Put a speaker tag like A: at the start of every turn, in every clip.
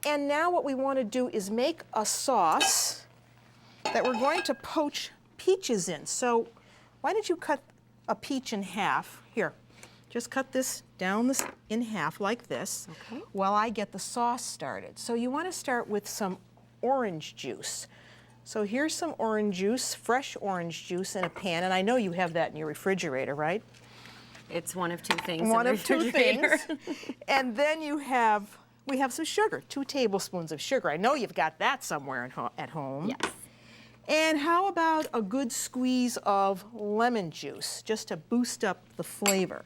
A: And now what we want to do is make a sauce that we're going to poach peaches in. So why don't you cut a peach in half? Here, just cut this down in half like this, okay, while I get the sauce started. So you want to start with some orange juice. So here's some orange juice, fresh orange juice in a pan, and I know you have that in your refrigerator, right?
B: It's one of two things.
A: One of two things. And then we have some sugar, 2 tablespoons of sugar. I know you've got that somewhere at home.
B: Yes.
A: And how about a good squeeze of lemon juice, just to boost up the flavor?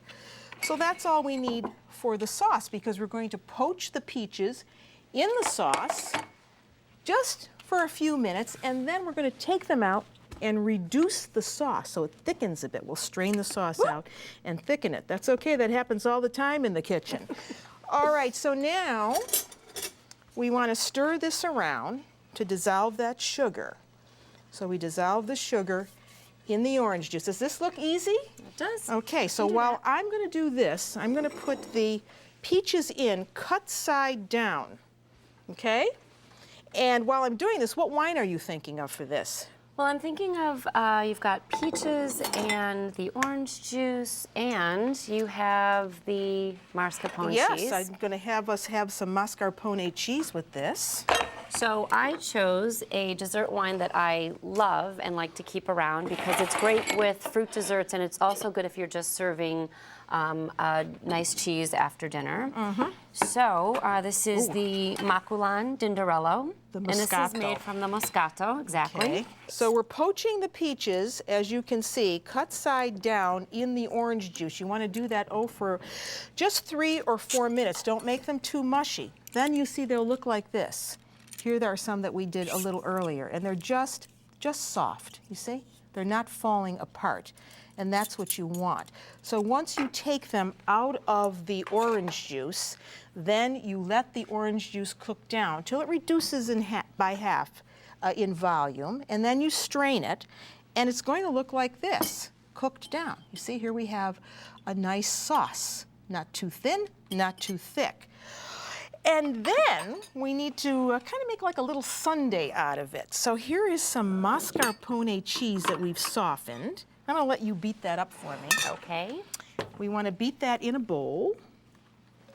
A: So that's all we need for the sauce, because we're going to poach the peaches in the sauce just for a few minutes, and then we're going to take them out and reduce the sauce so it thickens a bit. We'll strain the sauce out and thicken it. That's okay, that happens all the time in the kitchen. All right, so now we want to stir this around to dissolve that sugar. So we dissolve the sugar in the orange juice. Does this look easy?
B: It does.
A: Okay, so while I'm going to do this, I'm going to put the peaches in cut side down, okay? And while I'm doing this, what wine are you thinking of for this?
B: Well, I'm thinking of, you've got peaches and the orange juice, and you have the mascarpone cheese.
A: Yes, I'm going to have us have some mascarpone cheese with this.
B: So I chose a dessert wine that I love and like to keep around because it's great with fruit desserts, and it's also good if you're just serving a nice cheese after dinner. Mm-hmm. So this is the Maculan d'Indarello.
A: The Moscato.
B: And this is made from the Moscato, exactly.
A: Okay. So we're poaching the peaches, as you can see, cut side down in the orange juice. You want to do that, for just 3 or 4 minutes. Don't make them too mushy. Then you see they'll look like this. Here there are some that we did a little earlier, and they're just soft, you see? They're not falling apart, and that's what you want. So once you take them out of the orange juice, then you let the orange juice cook down till it reduces by half in volume, and then you strain it, and it's going to look like this, cooked down. You see, here we have a nice sauce, not too thin, not too thick. And then we need to kind of make like a little sundae out of it. So here is some mascarpone cheese that we've softened. I'm going to let you beat that up for me.
B: Okay.
A: We want to beat that in a bowl.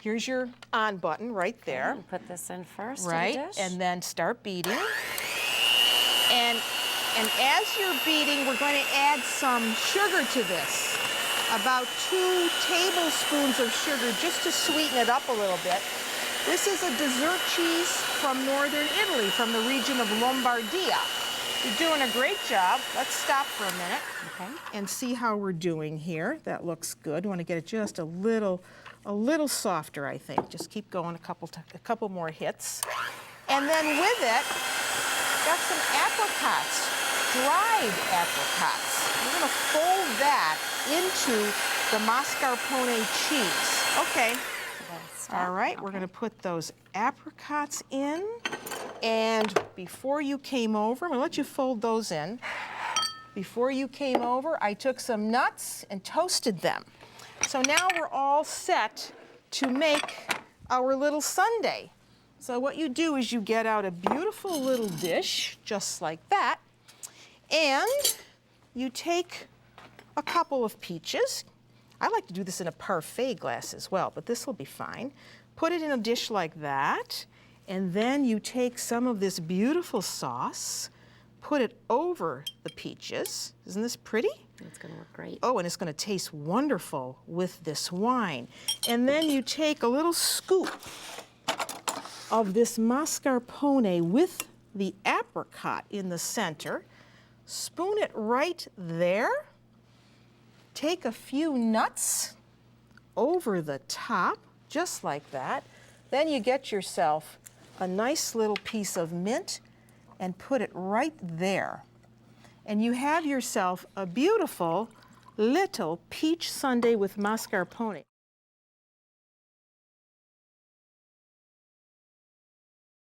A: Here's your on button right there.
B: Okay, put this in first.
A: Right,
B: in the dish.
A: and then start beating. And as you're beating, we're going to add some sugar to this. About 2 tablespoons of sugar just to sweeten it up a little bit. This is a dessert cheese from northern Italy, from the region of Lombardia. You're doing a great job. Let's stop for a minute, okay, and see how we're doing here. That looks good. We want to get it just a little softer, I think. Just keep going a couple more hits. And then with it, got some apricots, dried apricots. We're going to fold that into the mascarpone cheese. Okay. All right, we're going to put those apricots in, and before you came over, I'm going to let you fold those in. Before you came over, I took some nuts and toasted them. So now we're all set to make our little sundae. So what you do is you get out a beautiful little dish, just like that, and you take a couple of peaches. I like to do this in a parfait glass as well, but this will be fine. Put it in a dish like that, and then you take some of this beautiful sauce, put it over the peaches. Isn't this pretty?
B: It's going to look great.
A: Oh, and it's going to taste wonderful with this wine. And then you take a little scoop of this mascarpone with the apricot in the center, spoon it right there. Take a few nuts over the top, just like that. Then you get yourself a nice little piece of mint and put it right there. And you have yourself a beautiful little peach sundae with mascarpone.